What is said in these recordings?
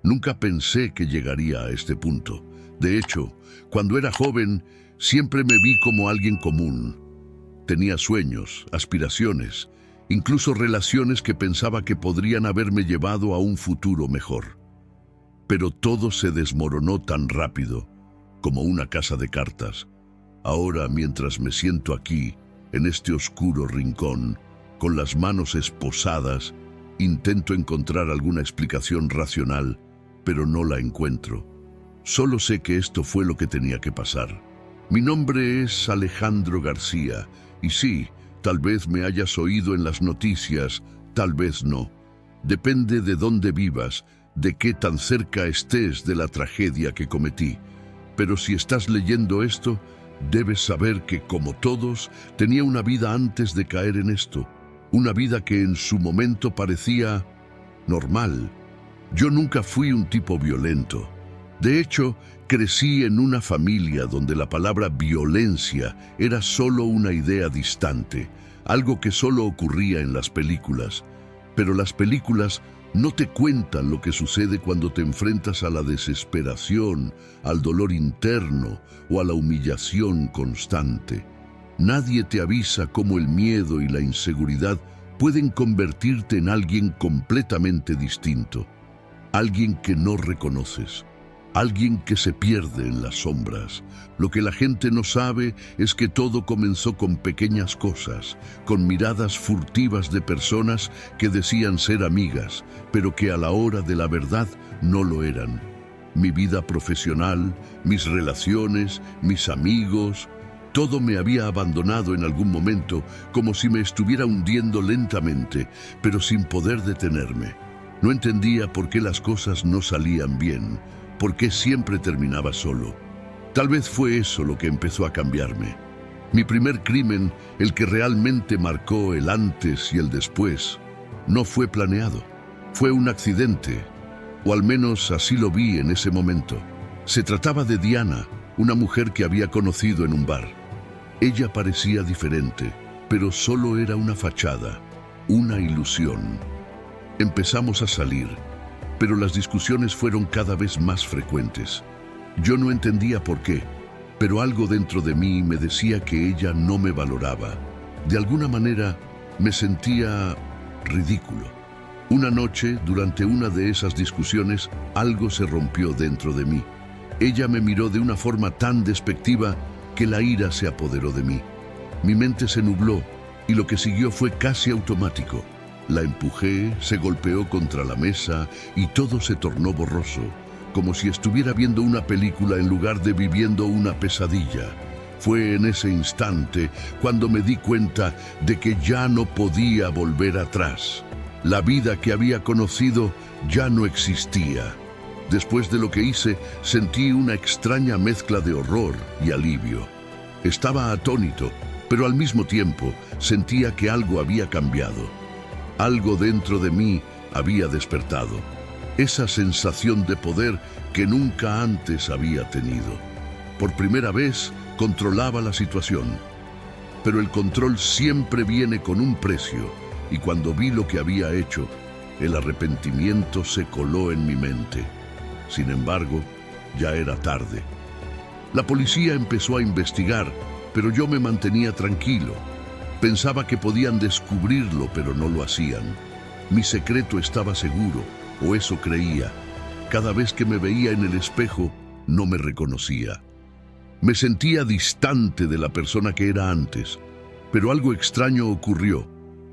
Nunca pensé que llegaría a este punto. De hecho, cuando era joven, siempre me vi como alguien común. Tenía sueños, aspiraciones, incluso relaciones que pensaba que podrían haberme llevado a un futuro mejor. Pero todo se desmoronó tan rápido, como una casa de cartas. Ahora, mientras me siento aquí, en este oscuro rincón, con las manos esposadas, intento encontrar alguna explicación racional, pero no la encuentro. Solo sé que esto fue lo que tenía que pasar. Mi nombre es Alejandro García, y sí, tal vez me hayas oído en las noticias, tal vez no. Depende de dónde vivas, de qué tan cerca estés de la tragedia que cometí. Pero si estás leyendo esto, debes saber que, como todos, tenía una vida antes de caer en esto. Una vida que en su momento parecía normal. Yo nunca fui un tipo violento. De hecho, crecí en una familia donde la palabra violencia era solo una idea distante, algo que solo ocurría en las películas. Pero las películas no te cuentan lo que sucede cuando te enfrentas a la desesperación, al dolor interno o a la humillación constante. Nadie te avisa cómo el miedo y la inseguridad pueden convertirte en alguien completamente distinto, alguien que no reconoces. Alguien que se pierde en las sombras. Lo que la gente no sabe es que todo comenzó con pequeñas cosas, con miradas furtivas de personas que decían ser amigas, pero que a la hora de la verdad no lo eran. Mi vida profesional, mis relaciones, mis amigos, todo me había abandonado en algún momento, como si me estuviera hundiendo lentamente, pero sin poder detenerme. No entendía por qué las cosas no salían bien. ¿Por qué siempre terminaba solo? Tal vez fue eso lo que empezó a cambiarme. Mi primer crimen, el que realmente marcó el antes y el después, no fue planeado. Fue un accidente, o al menos así lo vi en ese momento. Se trataba de Diana, una mujer que había conocido en un bar. Ella parecía diferente, pero solo era una fachada, una ilusión. Empezamos a salir, pero las discusiones fueron cada vez más frecuentes. Yo no entendía por qué, pero algo dentro de mí me decía que ella no me valoraba. De alguna manera, me sentía ridículo. Una noche, durante una de esas discusiones, algo se rompió dentro de mí. Ella me miró de una forma tan despectiva que la ira se apoderó de mí. Mi mente se nubló y lo que siguió fue casi automático. La empujé, se golpeó contra la mesa y todo se tornó borroso, como si estuviera viendo una película en lugar de viviendo una pesadilla. Fue en ese instante cuando me di cuenta de que ya no podía volver atrás. La vida que había conocido ya no existía. Después de lo que hice, sentí una extraña mezcla de horror y alivio. Estaba atónito, pero al mismo tiempo sentía que algo había cambiado. Algo dentro de mí había despertado, esa sensación de poder que nunca antes había tenido. Por primera vez controlaba la situación, pero el control siempre viene con un precio, y cuando vi lo que había hecho, el arrepentimiento se coló en mi mente. Sin embargo, ya era tarde. La policía empezó a investigar, pero yo me mantenía tranquilo. Pensaba que podían descubrirlo, pero no lo hacían. Mi secreto estaba seguro, o eso creía. Cada vez que me veía en el espejo, no me reconocía. Me sentía distante de la persona que era antes, pero algo extraño ocurrió.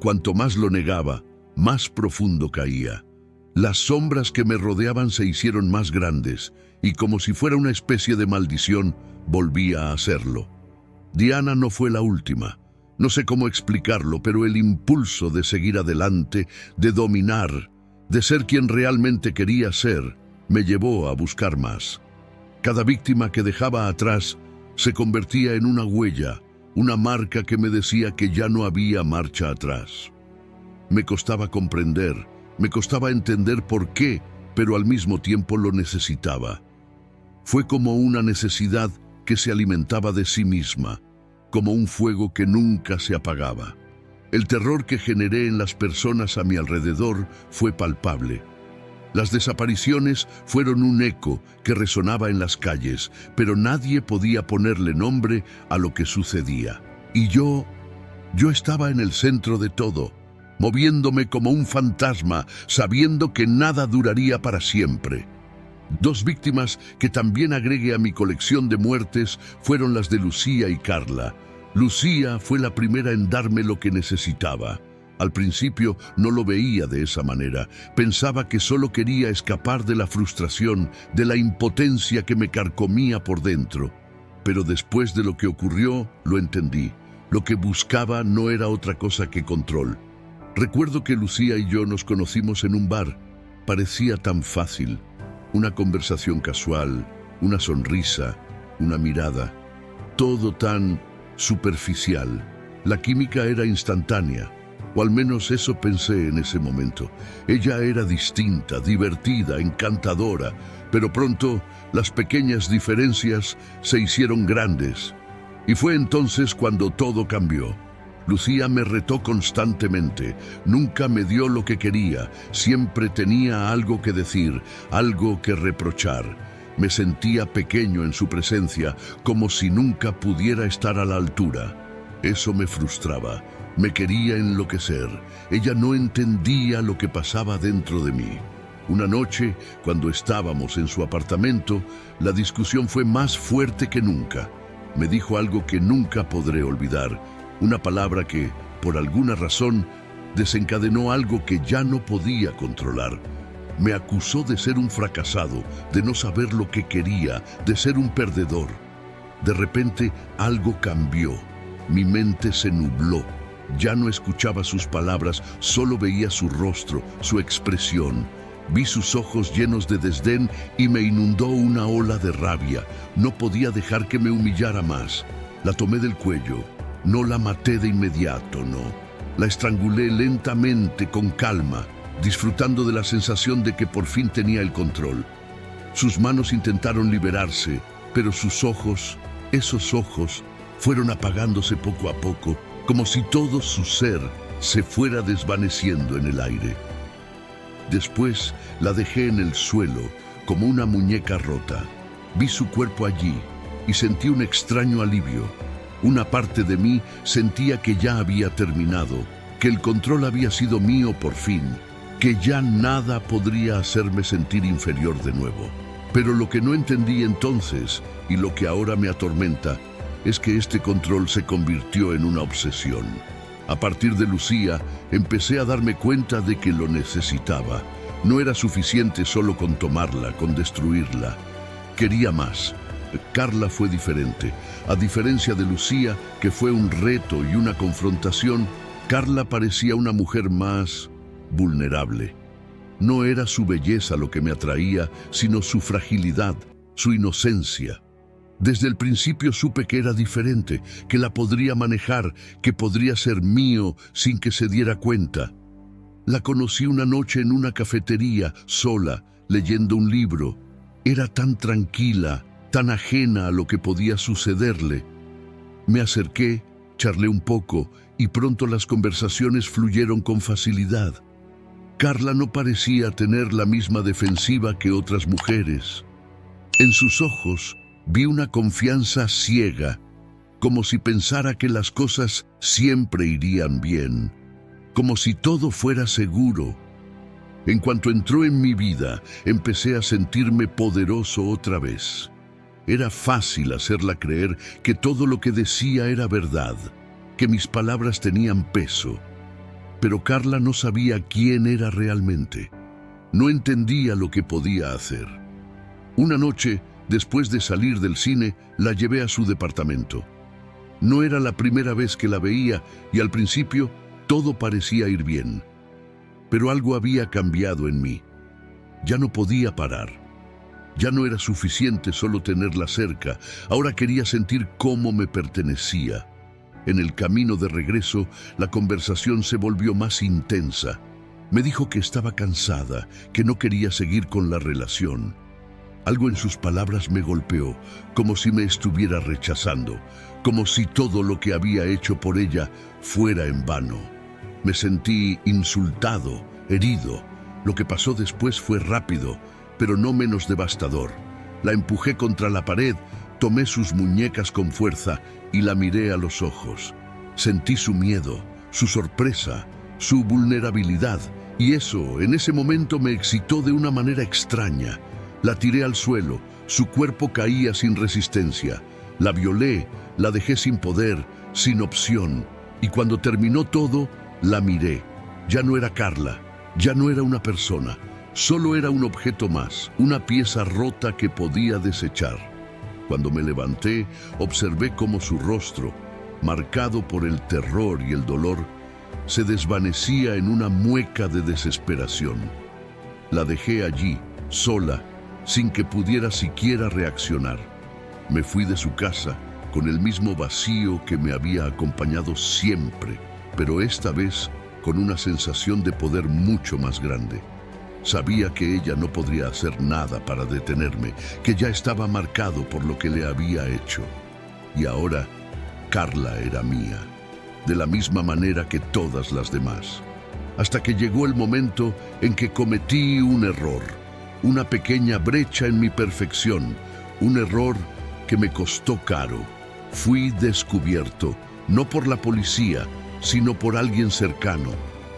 Cuanto más lo negaba, más profundo caía. Las sombras que me rodeaban se hicieron más grandes, y como si fuera una especie de maldición, volvía a hacerlo. Diana no fue la última. No sé cómo explicarlo, pero el impulso de seguir adelante, de dominar, de ser quien realmente quería ser, me llevó a buscar más. Cada víctima que dejaba atrás se convertía en una huella, una marca que me decía que ya no había marcha atrás. Me costaba comprender, me costaba entender por qué, pero al mismo tiempo lo necesitaba. Fue como una necesidad que se alimentaba de sí misma, como un fuego que nunca se apagaba. El terror que generé en las personas a mi alrededor fue palpable. Las desapariciones fueron un eco que resonaba en las calles, pero nadie podía ponerle nombre a lo que sucedía. Y yo estaba en el centro de todo, moviéndome como un fantasma, sabiendo que nada duraría para siempre. Dos víctimas que también agregué a mi colección de muertes fueron las de Lucía y Carla. Lucía fue la primera en darme lo que necesitaba. Al principio no lo veía de esa manera. Pensaba que solo quería escapar de la frustración, de la impotencia que me carcomía por dentro. Pero después de lo que ocurrió, lo entendí. Lo que buscaba no era otra cosa que control. Recuerdo que Lucía y yo nos conocimos en un bar. Parecía tan fácil. Una conversación casual, una sonrisa, una mirada. Todo tan superficial. La química era instantánea. O al menos eso pensé en ese momento. Ella era distinta, divertida, encantadora, pero pronto las pequeñas diferencias se hicieron grandes. Y fue entonces cuando todo cambió. Lucía me retó constantemente, nunca me dio lo que quería, siempre tenía algo que decir, algo que reprochar. Me sentía pequeño en su presencia, como si nunca pudiera estar a la altura. Eso me frustraba. Me quería enloquecer. Ella no entendía lo que pasaba dentro de mí. Una noche, cuando estábamos en su apartamento, la discusión fue más fuerte que nunca. Me dijo algo que nunca podré olvidar, una palabra que, por alguna razón, desencadenó algo que ya no podía controlar. Me acusó de ser un fracasado, de no saber lo que quería, de ser un perdedor. De repente, algo cambió. Mi mente se nubló. Ya no escuchaba sus palabras, solo veía su rostro, su expresión. Vi sus ojos llenos de desdén y me inundó una ola de rabia. No podía dejar que me humillara más. La tomé del cuello. No la maté de inmediato, no. La estrangulé lentamente, con calma, disfrutando de la sensación de que por fin tenía el control. Sus manos intentaron liberarse, pero sus ojos, esos ojos, fueron apagándose poco a poco, como si todo su ser se fuera desvaneciendo en el aire. Después la dejé en el suelo, como una muñeca rota. Vi su cuerpo allí y sentí un extraño alivio. Una parte de mí sentía que ya había terminado, que el control había sido mío por fin, que ya nada podría hacerme sentir inferior de nuevo. Pero lo que no entendí entonces, y lo que ahora me atormenta, es que este control se convirtió en una obsesión. A partir de Lucía, empecé a darme cuenta de que lo necesitaba. No era suficiente solo con tomarla, con destruirla. Quería más. Carla fue diferente. A diferencia de Lucía, que fue un reto y una confrontación, Carla parecía una mujer más vulnerable. No era su belleza lo que me atraía, sino su fragilidad, su inocencia. Desde el principio supe que era diferente, que la podría manejar, que podría ser mío sin que se diera cuenta. La conocí una noche en una cafetería, sola, leyendo un libro. Era tan tranquila, tan ajena a lo que podía sucederle. Me acerqué, charlé un poco y pronto las conversaciones fluyeron con facilidad. Carla no parecía tener la misma defensiva que otras mujeres. En sus ojos vi una confianza ciega, como si pensara que las cosas siempre irían bien, como si todo fuera seguro. En cuanto entró en mi vida, empecé a sentirme poderoso otra vez. Era fácil hacerla creer que todo lo que decía era verdad, que mis palabras tenían peso. Pero Carla no sabía quién era realmente. No entendía lo que podía hacer. Una noche, después de salir del cine, la llevé a su departamento. No era la primera vez que la veía y al principio todo parecía ir bien. Pero algo había cambiado en mí. Ya no podía parar. Ya no era suficiente solo tenerla cerca. Ahora quería sentir cómo me pertenecía. En el camino de regreso, la conversación se volvió más intensa. Me dijo que estaba cansada, que no quería seguir con la relación. Algo en sus palabras me golpeó, como si me estuviera rechazando, como si todo lo que había hecho por ella fuera en vano. Me sentí insultado, herido. Lo que pasó después fue rápido, pero no menos devastador. La empujé contra la pared, tomé sus muñecas con fuerza y la miré a los ojos. Sentí su miedo, su sorpresa, su vulnerabilidad, y eso, en ese momento, me excitó de una manera extraña. La tiré al suelo, su cuerpo caía sin resistencia. La violé, la dejé sin poder, sin opción, y cuando terminó todo, la miré. Ya no era Carla, ya no era una persona, solo era un objeto más, una pieza rota que podía desechar. Cuando me levanté, observé cómo su rostro, marcado por el terror y el dolor, se desvanecía en una mueca de desesperación. La dejé allí, sola, sin que pudiera siquiera reaccionar. Me fui de su casa con el mismo vacío que me había acompañado siempre, pero esta vez con una sensación de poder mucho más grande. Sabía que ella no podría hacer nada para detenerme, que ya estaba marcado por lo que le había hecho. Y ahora, Carla era mía, de la misma manera que todas las demás. Hasta que llegó el momento en que cometí un error, una pequeña brecha en mi perfección, un error que me costó caro. Fui descubierto, no por la policía, sino por alguien cercano,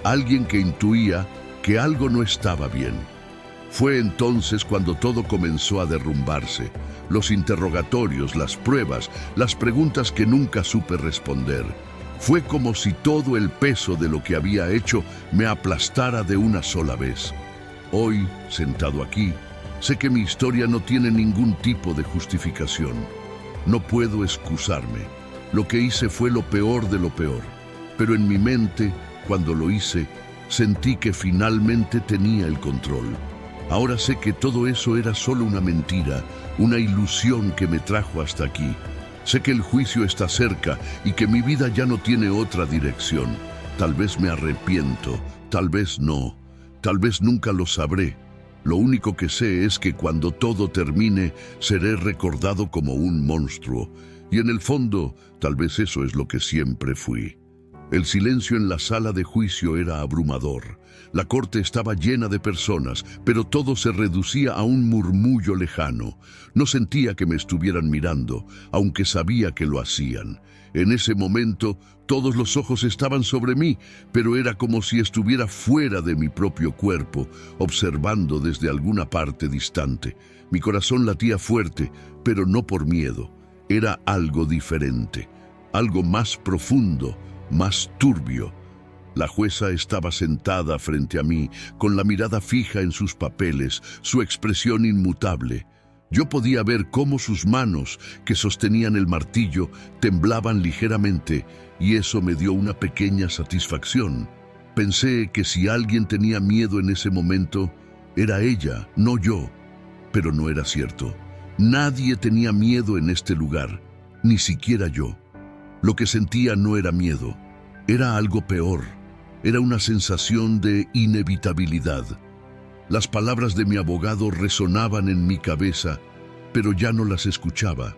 alguien que intuía que algo no estaba bien. Fue entonces cuando todo comenzó a derrumbarse. Los interrogatorios, las pruebas, las preguntas que nunca supe responder. Fue como si todo el peso de lo que había hecho me aplastara de una sola vez. Hoy, sentado aquí, sé que mi historia no tiene ningún tipo de justificación. No puedo excusarme. Lo que hice fue lo peor de lo peor. Pero en mi mente, cuando lo hice, sentí que finalmente tenía el control. Ahora sé que todo eso era solo una mentira, una ilusión que me trajo hasta aquí. Sé que el juicio está cerca y que mi vida ya no tiene otra dirección. Tal vez me arrepiento, tal vez no, tal vez nunca lo sabré. Lo único que sé es que cuando todo termine, seré recordado como un monstruo. Y en el fondo, tal vez eso es lo que siempre fui. El silencio en la sala de juicio era abrumador. La corte estaba llena de personas, pero todo se reducía a un murmullo lejano. No sentía que me estuvieran mirando, aunque sabía que lo hacían. En ese momento, todos los ojos estaban sobre mí, pero era como si estuviera fuera de mi propio cuerpo, observando desde alguna parte distante. Mi corazón latía fuerte, pero no por miedo. Era algo diferente, algo más profundo, más turbio. La jueza estaba sentada frente a mí, con la mirada fija en sus papeles, su expresión inmutable. Yo podía ver cómo sus manos, que sostenían el martillo, temblaban ligeramente, y eso me dio una pequeña satisfacción. Pensé que si alguien tenía miedo en ese momento, era ella, no yo. Pero no era cierto. Nadie tenía miedo en este lugar, ni siquiera yo. Lo que sentía no era miedo, era algo peor. Era una sensación de inevitabilidad. Las palabras de mi abogado resonaban en mi cabeza, pero ya no las escuchaba.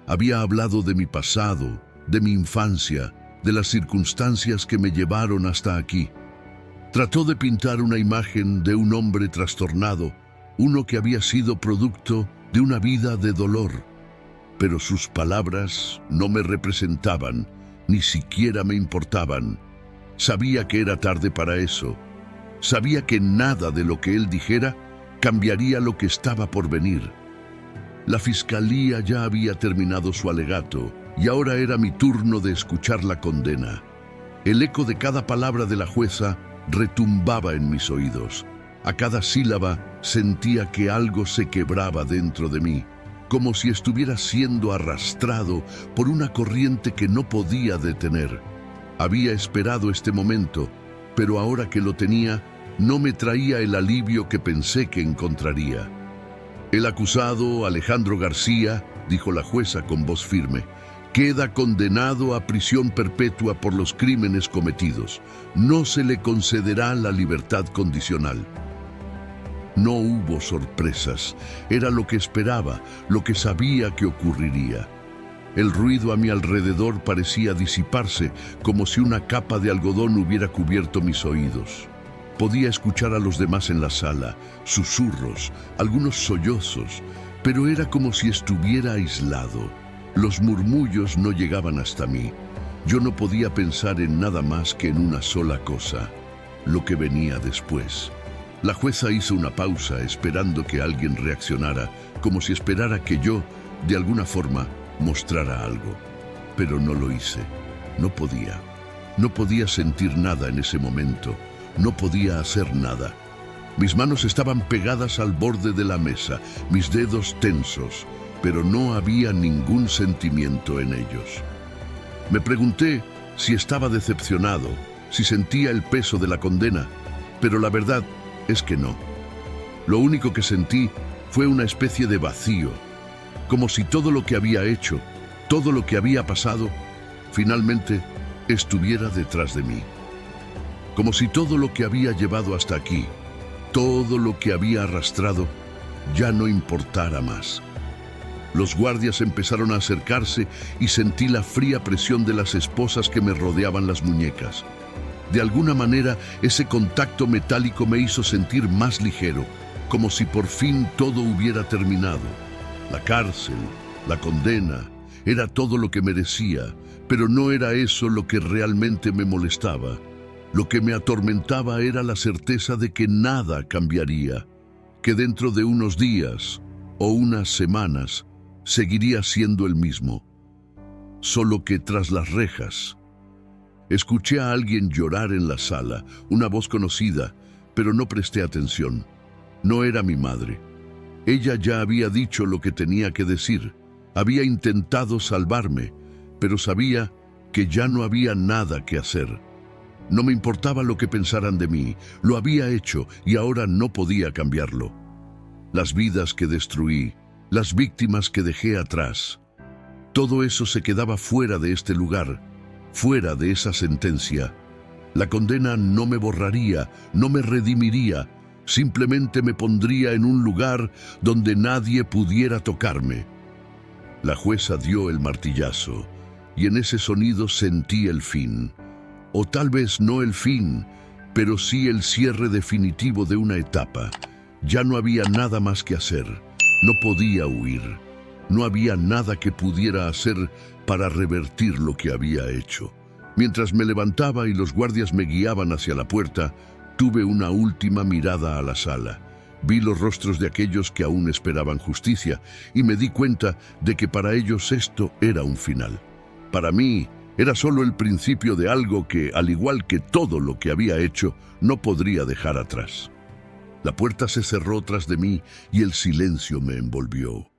Había hablado de mi pasado, de mi infancia, de las circunstancias que me llevaron hasta aquí. Trató de pintar una imagen de un hombre trastornado, uno que había sido producto de una vida de dolor. Pero sus palabras no me representaban, ni siquiera me importaban. Sabía que era tarde para eso. Sabía que nada de lo que él dijera cambiaría lo que estaba por venir. La fiscalía ya había terminado su alegato y ahora era mi turno de escuchar la condena. El eco de cada palabra de la jueza retumbaba en mis oídos. A cada sílaba sentía que algo se quebraba dentro de mí, como si estuviera siendo arrastrado por una corriente que no podía detener. Había esperado este momento, pero ahora que lo tenía, no me traía el alivio que pensé que encontraría. El acusado, Alejandro García, dijo la jueza con voz firme, queda condenado a prisión perpetua por los crímenes cometidos. No se le concederá la libertad condicional. No hubo sorpresas. Era lo que esperaba, lo que sabía que ocurriría. El ruido a mi alrededor parecía disiparse, como si una capa de algodón hubiera cubierto mis oídos. Podía escuchar a los demás en la sala, susurros, algunos sollozos, pero era como si estuviera aislado. Los murmullos no llegaban hasta mí. Yo no podía pensar en nada más que en una sola cosa, lo que venía después. La jueza hizo una pausa esperando que alguien reaccionara, como si esperara que yo, de alguna forma, mostrara algo. Pero no lo hice. No podía. No podía sentir nada en ese momento. No podía hacer nada. Mis manos estaban pegadas al borde de la mesa, mis dedos tensos, pero no había ningún sentimiento en ellos. Me pregunté si estaba decepcionado, si sentía el peso de la condena, pero la verdad es que no. Lo único que sentí fue una especie de vacío, como si todo lo que había hecho, todo lo que había pasado, finalmente estuviera detrás de mí. Como si todo lo que había llevado hasta aquí, todo lo que había arrastrado, ya no importara más. Los guardias empezaron a acercarse y sentí la fría presión de las esposas que me rodeaban las muñecas. De alguna manera, ese contacto metálico me hizo sentir más ligero, como si por fin todo hubiera terminado. La cárcel, la condena, era todo lo que merecía, pero no era eso lo que realmente me molestaba. Lo que me atormentaba era la certeza de que nada cambiaría, que dentro de unos días o unas semanas seguiría siendo el mismo, solo que tras las rejas. Escuché a alguien llorar en la sala, una voz conocida, pero no presté atención. No era mi madre. Ella ya había dicho lo que tenía que decir, había intentado salvarme, pero sabía que ya no había nada que hacer. No me importaba lo que pensaran de mí, lo había hecho y ahora no podía cambiarlo. Las vidas que destruí, las víctimas que dejé atrás, todo eso se quedaba fuera de este lugar, fuera de esa sentencia. La condena no me borraría, no me redimiría, simplemente me pondría en un lugar donde nadie pudiera tocarme. La jueza dio el martillazo y en ese sonido sentí el fin. O tal vez no el fin, pero sí el cierre definitivo de una etapa. Ya no había nada más que hacer. No podía huir. No había nada que pudiera hacer para revertir lo que había hecho. Mientras me levantaba y los guardias me guiaban hacia la puerta, tuve una última mirada a la sala. Vi los rostros de aquellos que aún esperaban justicia y me di cuenta de que para ellos esto era un final. Para mí, era solo el principio de algo que, al igual que todo lo que había hecho, no podría dejar atrás. La puerta se cerró tras de mí y el silencio me envolvió.